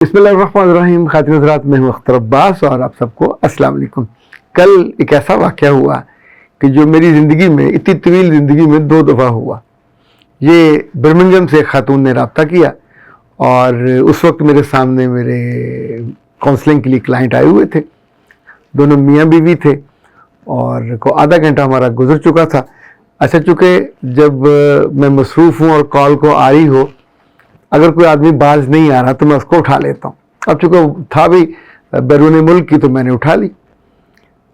بسم اللہ الرحمن الرحیم. خاتون حضرات، میں ہوں اختر عباس اور آپ سب کو السلام علیکم. کل ایک ایسا واقعہ ہوا کہ جو میری زندگی میں، اتنی طویل زندگی میں 2 دفعہ ہوا. یہ برمنگھم سے ایک خاتون نے رابطہ کیا اور اس وقت میرے سامنے میرے کاؤنسلنگ کے لیے کلائنٹ آئے ہوئے تھے. دونوں میاں بیوی تھے اور آدھا گھنٹہ ہمارا گزر چکا تھا. اچھا، چونکہ جب میں مصروف ہوں اور کال کو آ رہی ہو، اگر کوئی آدمی باز نہیں آ رہا تو میں اس کو اٹھا لیتا ہوں. اب چونکہ تھا بھی بیرون ملک کی تو میں نے اٹھا لی.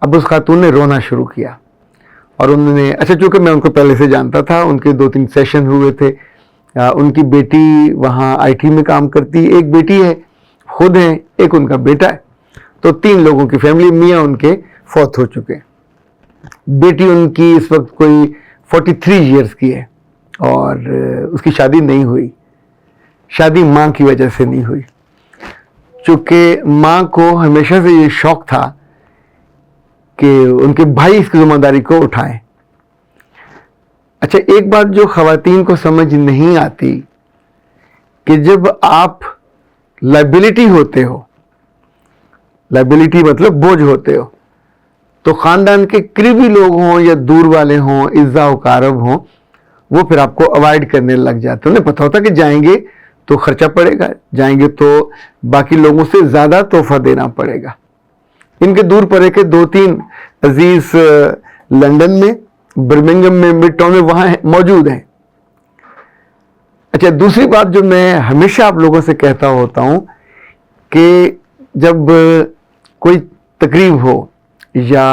اب اس خاتون نے رونا شروع کیا اور انہوں نے، اچھا چونکہ میں ان کو پہلے سے جانتا تھا، ان کے 2-3 سیشن ہوئے تھے. ان کی بیٹی وہاں آئی ٹی میں کام کرتی، ایک بیٹی ہے، خود ہیں، ایک ان کا بیٹا ہے. تو 3 لوگوں کی فیملی. میاں ان کے فوت ہو چکے. بیٹی ان کی اس وقت کوئی 43 ایئرس کی ہے اور اس کی شادی نہیں ہوئی. شادی ماں کی وجہ سے نہیں ہوئی، چونکہ ماں کو ہمیشہ سے یہ شوق تھا کہ ان کے بھائی اس کی ذمہ داری کو اٹھائیں. اچھا، ایک بات جو خواتین کو سمجھ نہیں آتی کہ جب آپ لائبلٹی ہوتے ہو، لائبلٹی مطلب بوجھ ہوتے ہو، تو خاندان کے قریبی لوگ ہوں یا دور والے ہوں، اعزاء و اقارب ہوں، وہ پھر آپ کو اوائڈ کرنے لگ جاتے. انہیں پتہ ہوتا کہ جائیں گے تو خرچہ پڑے گا، جائیں گے تو باقی لوگوں سے زیادہ تحفہ دینا پڑے گا. ان کے دور پڑے کے 2-3 عزیز لندن میں، برمنگھم میں، مڈ ٹاؤن میں وہاں موجود ہیں. اچھا، دوسری بات جو میں ہمیشہ آپ لوگوں سے کہتا ہوتا ہوں کہ جب کوئی تقریب ہو یا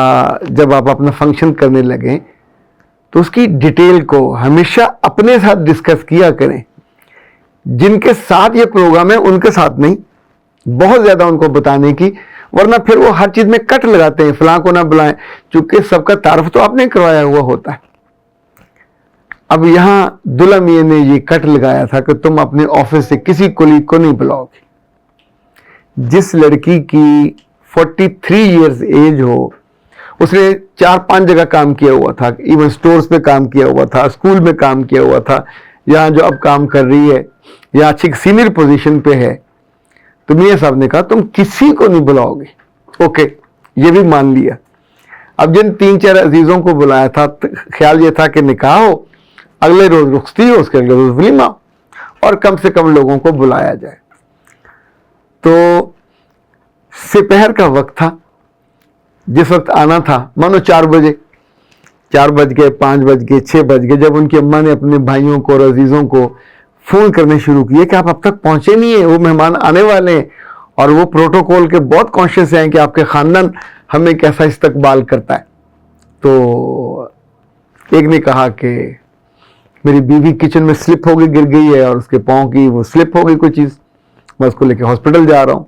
جب آپ اپنا فنکشن کرنے لگیں تو اس کی ڈیٹیل کو ہمیشہ اپنے ساتھ ڈسکس کیا کریں. جن کے ساتھ یہ پروگرام ہے ان کے ساتھ نہیں، بہت زیادہ ان کو بتانے کی، ورنہ پھر وہ ہر چیز میں کٹ لگاتے ہیں. فلاں کو نہ بلائیں، چونکہ سب کا تعارف تو آپ نے کروایا ہوا ہوتا ہے. اب یہاں دلہا میاں نے یہ کٹ لگایا تھا کہ تم اپنے آفس سے کسی کولیگ کو نہیں بلاؤ گے. جس لڑکی کی 43 ایئرز ایج ہو، اس نے 4-5 جگہ کام کیا ہوا تھا، ایون سٹورز پہ کام کیا ہوا تھا، اسکول میں کام کیا ہوا تھا، یہاں جو اب کام کر رہی ہے یا اچھی سینئر پوزیشن پہ ہے، تو میاں صاحب نے کہا تم کسی کو نہیں بلاؤ گے. اوکے، یہ بھی مان لیا. اب جن 3-4 عزیزوں کو بلایا تھا، خیال یہ تھا کہ نکاح ہو، اگلے روز رخصتی ہو، اس کے اگلے روز ولیمہ، اور کم سے کم لوگوں کو بلایا جائے. تو سپہر کا وقت تھا، جس وقت آنا تھا، مانو 4 بجے، 4 بج گئے، 5 بج گئے، 6 بج گئے، جب ان کی اماں نے اپنے بھائیوں کو اور عزیزوں کو فون کرنے شروع کیے کہ آپ اب تک پہنچے نہیں ہیں، وہ مہمان آنے والے ہیں، اور وہ پروٹوکول کے بہت کانشیس ہیں کہ آپ کے خاندان ہمیں کیسا استقبال کرتا ہے. تو ایک نے کہا کہ میری بیوی کچن میں سلپ ہو گئی، گر گئی ہے، اور اس کے پاؤں کی وہ سلپ ہو گئی کوئی چیز، میں اس کو لے کے ہاسپٹل جا رہا ہوں.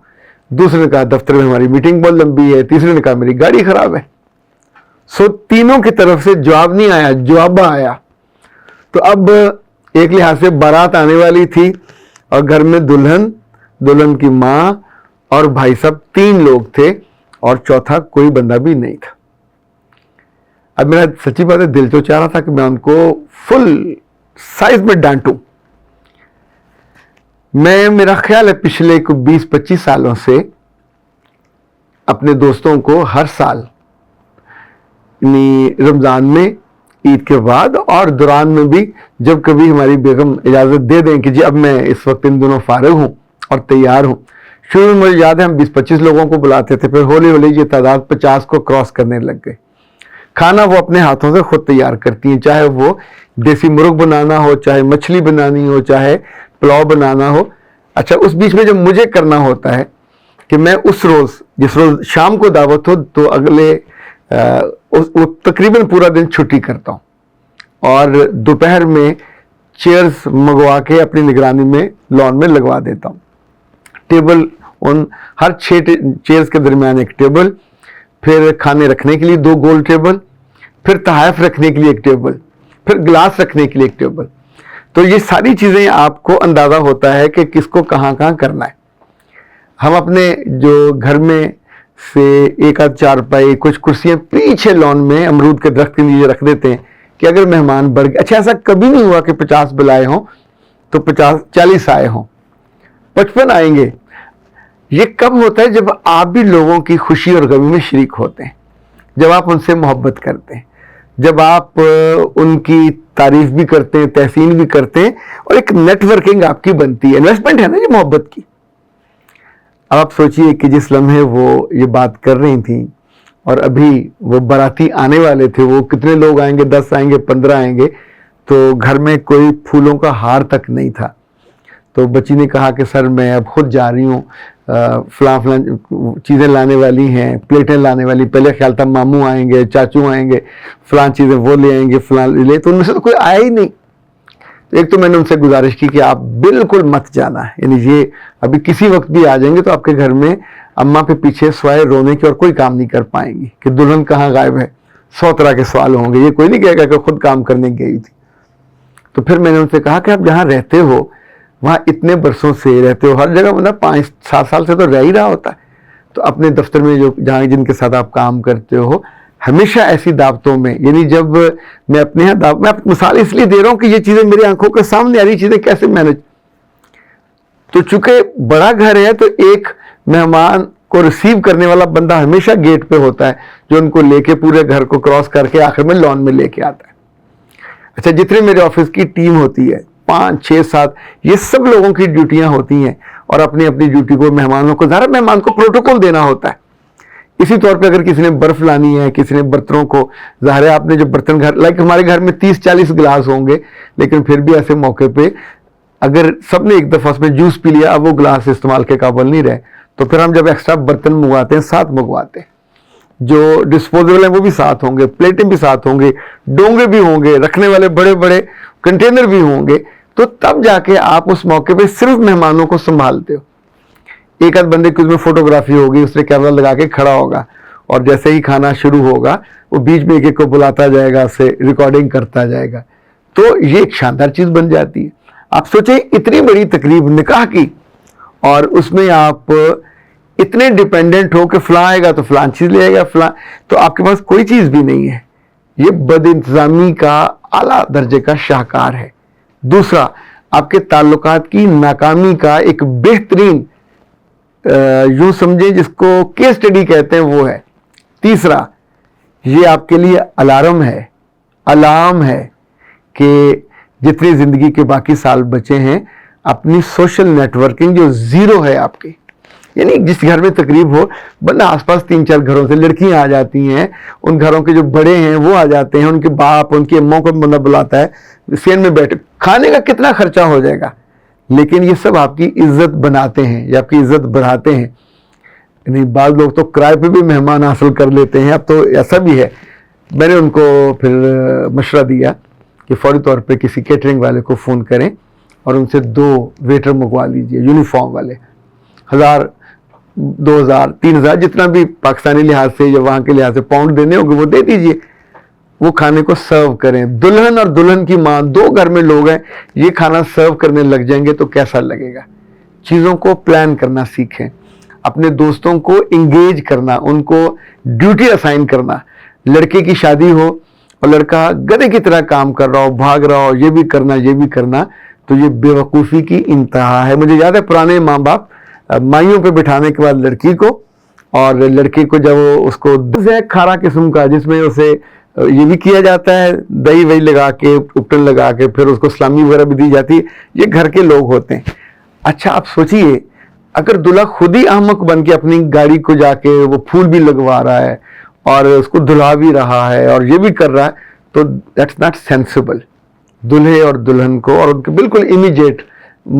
دوسرے نے کہا دفتر میں ہماری میٹنگ بہت لمبی ہے. تیسرے نے کہا میری گاڑی خراب ہے. تینوں کی طرف سے جواب نہیں آیا، جوابہ آیا. تو اب ایک لحاظ سے بارات آنے والی تھی اور گھر میں دلہن کی ماں اور بھائی صاحب 3 لوگ تھے اور چوتھا کوئی بندہ بھی نہیں تھا. اب میرا سچی بات ہے دل تو چاہ رہا تھا کہ میں ان کو فل سائز میں ڈانٹوں. میرا خیال ہے پچھلے 20-25 سالوں سے اپنے دوستوں کو ہر سال یعنی رمضان میں، عید کے بعد اور دوران میں بھی، جب کبھی ہماری بیگم اجازت دے دیں کہ جی اب میں اس وقت ان دنوں فارغ ہوں اور تیار ہوں. شروع میں مجھے یاد ہے ہم 20-25 لوگوں کو بلاتے تھے، پھر ہولی ہولی یہ تعداد 50 کو کراس کرنے لگ گئے. کھانا وہ اپنے ہاتھوں سے خود تیار کرتی ہیں، چاہے وہ دیسی مرغ بنانا ہو، چاہے مچھلی بنانی ہو، چاہے پلاؤ بنانا ہو. اچھا، اس بیچ میں جب مجھے کرنا ہوتا ہے کہ میں اس روز، جس روز شام کو دعوت ہو، تو اگلے وہ تقریباً پورا دن چھٹی کرتا ہوں اور دوپہر میں چیئرز منگوا کے اپنی نگرانی میں لان میں لگوا دیتا ہوں. ٹیبل، ان ہر 6 چیئرز کے درمیان ایک ٹیبل، پھر کھانے رکھنے کے لیے 2 گول ٹیبل، پھر تحائف رکھنے کے لیے ایک ٹیبل، پھر گلاس رکھنے کے لیے ایک ٹیبل. تو یہ ساری چیزیں آپ کو اندازہ ہوتا ہے کہ کس کو کہاں کرنا ہے. ہم اپنے جو گھر میں سے 1-8 چارپائی، کچھ کرسیاں پیچھے لان میں امرود کے درخت کے نیچے رکھ دیتے ہیں کہ اگر مہمان بڑھ گئے. اچھا، ایسا کبھی نہیں ہوا کہ 50 بلائے ہوں تو 40 آئے ہوں، 55 آئیں گے. یہ کب ہوتا ہے؟ جب آپ بھی لوگوں کی خوشی اور غمی میں شریک ہوتے ہیں، جب آپ ان سے محبت کرتے ہیں، جب آپ ان کی تعریف بھی کرتے ہیں، تحسین بھی کرتے ہیں، اور ایک نیٹ ورکنگ آپ کی بنتی ہے، انویسٹمنٹ ہے نا یہ محبت کی۔ اب آپ سوچئے کہ جس لمحے وہ یہ بات کر رہی تھیں اور ابھی وہ باراتی آنے والے تھے، وہ کتنے لوگ آئیں گے، 10 آئیں گے، 15 آئیں گے، تو گھر میں کوئی پھولوں کا ہار تک نہیں تھا۔ تو بچی نے کہا کہ سر میں اب خود جا رہی ہوں، فلاں فلاں چیزیں لانے والی ہیں، پلیٹیں لانے والی، پہلے خیال تھا ماموں آئیں گے، چاچو آئیں گے، فلاں چیزیں وہ لے آئیں گے، فلاں لے، تو ان میں سے تو کوئی آیا ہی نہیں۔ ایک تو میں نے ان سے گزارش کی کہ آپ بالکل مت جانا ہے، یعنی یہ ابھی کسی وقت بھی آ جائیں گے تو آپ کے گھر میں اماں پہ پیچھے سوائے رونے کے اور کوئی کام نہیں کر پائیں گی کہ دلہن کہاں غائب ہے، 100 طرح کے سوال ہوں گے، یہ کوئی نہیں کہے گا کہ خود کام کرنے گئی تھی۔ تو پھر میں نے ان سے کہا کہ آپ جہاں رہتے ہو وہاں اتنے برسوں سے رہتے ہو، ہر جگہ مطلب 5-7 سال سے تو رہ ہی رہا ہوتا ہے، تو اپنے دفتر میں جہاں جن کے ساتھ آپ کام کرتے ہو ہمیشہ ایسی دعوتوں میں، یعنی جب میں اپنے یہاں دعوت، میں مثال اس لیے دے رہا ہوں کہ یہ چیزیں میری آنکھوں کے سامنے آ رہی چیزیں کیسے مینج، تو چونکہ بڑا گھر ہے تو ایک مہمان کو ریسیو کرنے والا بندہ ہمیشہ گیٹ پہ ہوتا ہے جو ان کو لے کے پورے گھر کو کراس کر کے آخر میں لان میں لے کے آتا ہے۔ اچھا، جتنے میرے آفس کی ٹیم ہوتی ہے 5 6 7 یہ سب لوگوں کی ڈیوٹیاں ہوتی ہیں اور اپنی اپنی ڈیوٹی کو مہمانوں کو، ظاہر مہمان کو پروٹوکول دینا ہوتا ہے۔ اسی طور پہ اگر کسی نے برف لانی ہے، کسی نے برتنوں کو، ظاہر ہے آپ نے جو برتن گھر، لائک ہمارے گھر میں 30-40 گلاس ہوں گے، لیکن پھر بھی ایسے موقع پہ اگر سب نے ایک دفعہ اس میں جوس پی لیا، اب وہ گلاس استعمال کے قابل نہیں رہے، تو پھر ہم جب ایکسٹرا برتن منگواتے ہیں 7 منگواتے ہیں، جو ڈسپوزیبل ہیں وہ بھی 7 ہوں گے، پلیٹیں بھی 7 ہوں گے، ڈونگے بھی ہوں گے، رکھنے والے بڑے بڑے کنٹینر بھی ہوں گے، تو تب جا کے آپ اس موقع پہ صرف مہمانوں کو سنبھالتے ہو۔ ایک آدھ بندے کی اس میں فوٹوگرافی ہوگی، اس نے کیمرہ لگا کے کھڑا ہوگا اور جیسے ہی کھانا شروع ہوگا وہ بیچ میں ایک ایک کو بلاتا جائے گا، اسے ریکارڈنگ کرتا جائے گا، تو یہ ایک شاندار چیز بن جاتی ہے۔ آپ سوچیں اتنی بڑی تقریب نکاح کی اور اس میں آپ اتنے ڈیپینڈنٹ ہو کہ فلاں آئے گا تو فلاں چیز لے آئے گا، فلاں، تو آپ کے پاس کوئی چیز بھی نہیں ہے۔ یہ بد انتظامی کا اعلیٰ درجے کا شاہکار ہے۔ دوسرا، آپ کے تعلقات کی ناکامی کا ایک بہترین یوں سمجھیں جس کو کیس اسٹڈی کہتے ہیں وہ ہے۔ تیسرا، یہ آپ کے لیے الارم ہے، الارم ہے کہ جتنی زندگی کے باقی سال بچے ہیں اپنی سوشل نیٹ ورکنگ جو زیرو ہے آپ کی، یعنی جس گھر میں تقریب ہو بندہ آس پاس 3-4 گھروں سے لڑکیاں آ جاتی ہیں، ان گھروں کے جو بڑے ہیں وہ آ جاتے ہیں، ان کے باپ ان کی اماں کو بندہ بلاتا ہے، سین میں بیٹھے، کھانے کا کتنا خرچہ ہو جائے گا، لیکن یہ سب آپ کی عزت بناتے ہیں یا آپ کی عزت بڑھاتے ہیں۔ یعنی بعض لوگ تو کرائے پہ بھی مہمان حاصل کر لیتے ہیں، اب تو ایسا بھی ہے۔ میں نے ان کو پھر مشورہ دیا کہ فوری طور پہ کسی کیٹرنگ والے کو فون کریں اور ان سے 2 ویٹر منگوا لیجئے یونیفارم والے، 1000 2000 3000 جتنا بھی پاکستانی لحاظ سے یا وہاں کے لحاظ سے پاؤنڈ دینے ہوں گے وہ دے دیجئے، وہ کھانے کو سرو کریں۔ دلہن اور دلہن کی ماں، 2 گھر میں لوگ ہیں، یہ کھانا سرو کرنے لگ جائیں گے تو کیسا لگے گا؟ چیزوں کو پلان کرنا سیکھیں، اپنے دوستوں کو انگیج کرنا، ان کو ڈیوٹی اسائن کرنا۔ لڑکے کی شادی ہو اور لڑکا گدھے کی طرح کام کر رہا ہو، بھاگ رہا ہو، یہ بھی کرنا یہ بھی کرنا، تو یہ بے وقوفی کی انتہا ہے۔ مجھے یاد ہے پرانے ماں باپ مائیوں پہ بٹھانے کے بعد لڑکی کو، اور لڑکے کو جب اس کو کھارا قسم کا جس میں اسے یہ بھی کیا جاتا ہے، دہی وہی لگا کے، اپٹن لگا کے، پھر اس کو سلامی وغیرہ بھی دی جاتی ہے، یہ گھر کے لوگ ہوتے ہیں۔ اچھا آپ سوچئے اگر دلہا خود ہی احمق بن کے اپنی گاڑی کو جا کے وہ پھول بھی لگوا رہا ہے اور اس کو دھلا بھی رہا ہے اور یہ بھی کر رہا ہے، تو دیٹس ناٹ سینسیبل۔ دلہے اور دلہن کو اور ان کے بالکل امیجیٹ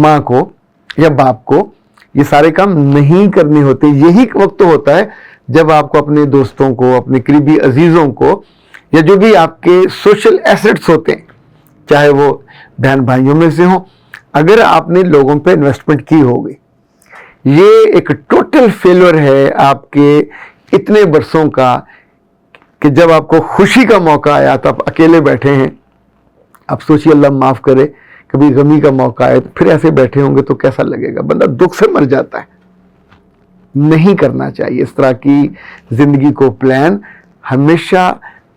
ماں کو یا باپ کو یہ سارے کام نہیں کرنے ہوتے۔ یہی وقت ہوتا ہے جب آپ کو اپنے دوستوں کو، اپنے قریبی عزیزوں کو، یا جو بھی آپ کے سوشل ایسٹس ہوتے ہیں، چاہے وہ بہن بھائیوں میں سے ہوں، اگر آپ نے لوگوں پہ انویسٹمنٹ کی ہوگی، یہ ایک ٹوٹل فیلور ہے آپ کے اتنے برسوں کا کہ جب آپ کو خوشی کا موقع آیا تو آپ اکیلے بیٹھے ہیں۔ آپ سوچیے اللہ معاف کرے کبھی غمی کا موقع آئے تو پھر ایسے بیٹھے ہوں گے تو کیسا لگے گا؟ بندہ دکھ سے مر جاتا ہے۔ نہیں کرنا چاہیے اس طرح کی زندگی کو پلان۔ ہمیشہ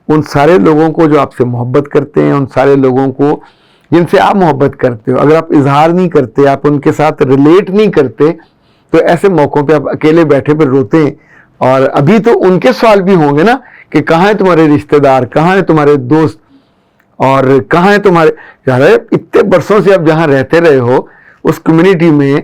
ان سارے لوگوں کو جو آپ سے محبت کرتے ہیں، ان سارے لوگوں کو جن سے آپ محبت کرتے ہو، اگر آپ اظہار نہیں کرتے، آپ ان کے ساتھ ریلیٹ نہیں کرتے، تو ایسے موقعوں پہ آپ اکیلے بیٹھے پہ روتے ہیں. اور ابھی تو ان کے سوال بھی ہوں گے نا کہ کہاں ہیں تمہارے رشتہ دار, کہاں ہیں تمہارے دوست, اور کہاں ہیں تمہارے. یار اتنے برسوں سے آپ جہاں رہتے رہے ہو اس کمیونٹی میں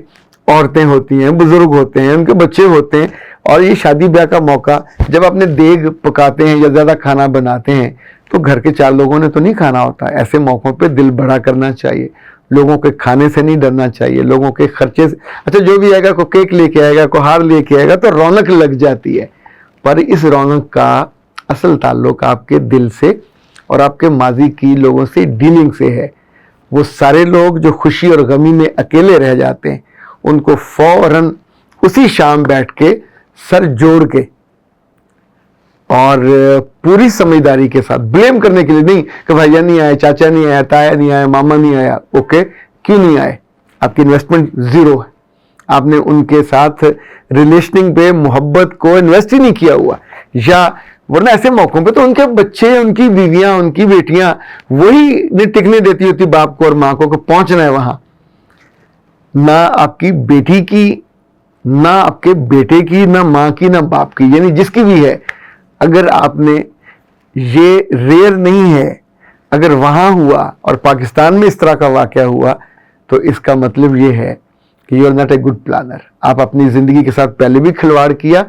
عورتیں ہوتی ہیں, بزرگ ہوتے ہیں, ان کے بچے ہوتے ہیں, اور یہ شادی بیاہ کا موقع جب اپنے دیگ پکاتے ہیں یا زیادہ کھانا بناتے ہیں تو گھر کے 4 لوگوں نے تو نہیں کھانا ہوتا. ایسے موقعوں پہ دل بڑا کرنا چاہیے, لوگوں کے کھانے سے نہیں ڈرنا چاہیے, لوگوں کے خرچے سے. اچھا جو بھی آئے گا, کوئی کیک لے کے آئے گا, کوئی ہار لے کے آئے گا, تو رونق لگ جاتی ہے, پر اس رونق کا اصل تعلق آپ کے دل سے اور آپ کے ماضی کی لوگوں سے ڈیلنگ سے ہے. وہ سارے لوگ جو خوشی اور غمی میں اکیلے رہ جاتے ہیں ان کو فوراً اسی شام بیٹھ کے سر جوڑ کے اور پوری سمجھداری کے ساتھ, بلیم کرنے کے لیے نہیں کہ بھائیا نہیں آئے, چاچا نہیں آیا, تایا نہیں آیا, ماما نہیں آیا. اوکے, کیوں نہیں آئے؟ آپ کی انویسٹمنٹ زیرو ہے, آپ نے ان کے ساتھ ریلیشننگ پہ محبت کو انویسٹ ہی نہیں کیا ہوا. یا ورنہ ایسے موقعوں پہ تو ان کے بچے, ان کی بیویاں, ان کی بیٹیاں وہی نہیں ٹکنے دیتی ہوتی باپ کو اور ماں کو کہ پہنچنا ہے وہاں. نہ آپ کی بیٹی کی, نہ آپ کے بیٹے کی, نہ ماں کی, نہ باپ کی, یعنی جس کی بھی ہے, اگر آپ نے یہ ریئر نہیں ہے, اگر وہاں ہوا اور پاکستان میں اس طرح کا واقعہ ہوا تو اس کا مطلب یہ ہے کہ you are not a good planner. آپ اپنی زندگی کے ساتھ پہلے بھی کھلواڑ کیا,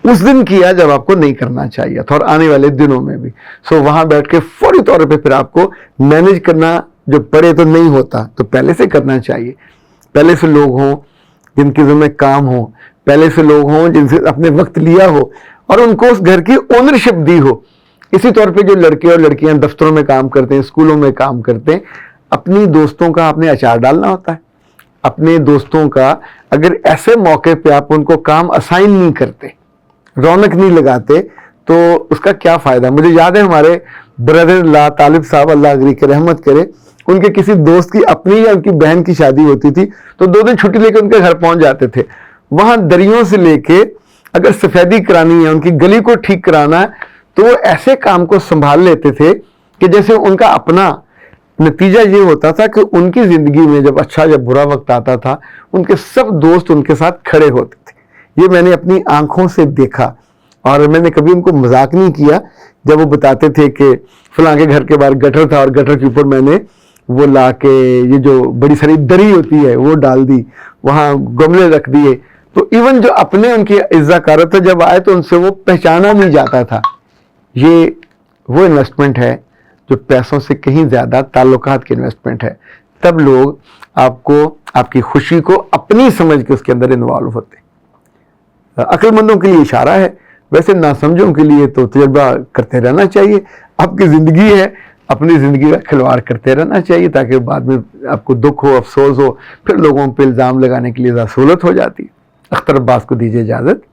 اس دن کیا جب آپ کو نہیں کرنا چاہیے تھا, اور آنے والے دنوں میں بھی. سو وہاں بیٹھ کے فوری طور پہ پھر آپ کو مینج کرنا جو پڑے تو نہیں ہوتا, تو پہلے سے کرنا چاہیے. پہلے سے لوگ ہوں جن کے ذمہ کام ہو, پہلے سے لوگ ہوں جن سے اپنے وقت لیا ہو اور ان کو اس گھر کی اونرشپ دی ہو. اسی طور پہ جو لڑکے اور لڑکیاں دفتروں میں کام کرتے ہیں, اسکولوں میں کام کرتے ہیں, اپنی دوستوں کا آپ نے اچار ڈالنا ہوتا ہے. اپنے دوستوں کا اگر ایسے موقع پہ آپ ان کو کام اسائن نہیں کرتے, رونق نہیں لگاتے, تو اس کا کیا فائدہ. مجھے یاد ہے ہمارے بردر لا طالب صاحب, اللہ اگری کے رحمت کرے, ان کے کسی دوست کی اپنی یا ان کی بہن کی شادی ہوتی تھی تو 2 دن چھٹی لے کے ان کے گھر پہنچ جاتے تھے. وہاں دریوں سے لے کے اگر سفیدی کرانی ہے, ان کی گلی کو ٹھیک کرانا ہے, تو وہ ایسے کام کو سنبھال لیتے تھے کہ جیسے ان کا اپنا. نتیجہ یہ ہوتا تھا کہ ان کی زندگی میں جب اچھا جب برا وقت آتا تھا ان کے سب دوست ان کے ساتھ کھڑے ہوتے تھے. یہ میں نے اپنی آنکھوں سے دیکھا, اور میں نے کبھی ان کو مذاق نہیں کیا جب وہ بتاتے تھے کہ فلاں کے گھر کے باہر گٹر تھا اور گٹر کے اوپر میں نے وہ لا کے یہ جو بڑی ساری دری ہوتی ہے وہ ڈال دی, وہاں گملے رکھ دیے. تو ایون جو اپنے ان کی عزا کارت جب آئے تو ان سے وہ پہچانا نہیں جاتا تھا. یہ وہ انویسٹمنٹ ہے جو پیسوں سے کہیں زیادہ تعلقات کی انویسٹمنٹ ہے. تب لوگ آپ کو, آپ کی خوشی کو اپنی سمجھ کے اس کے اندر انوالو ہوتے. عقل مندوں کے لیے اشارہ ہے, ویسے ناسمجھوں کے لیے تو تجربہ کرتے رہنا چاہیے. آپ کی زندگی ہے, اپنی زندگی کا کھلواڑ کرتے رہنا چاہیے تاکہ بعد میں آپ کو دکھ ہو, افسوس ہو, پھر لوگوں پہ الزام لگانے کے لیے سہولت ہو جاتی. اختر عباس کو دیجیے اجازت.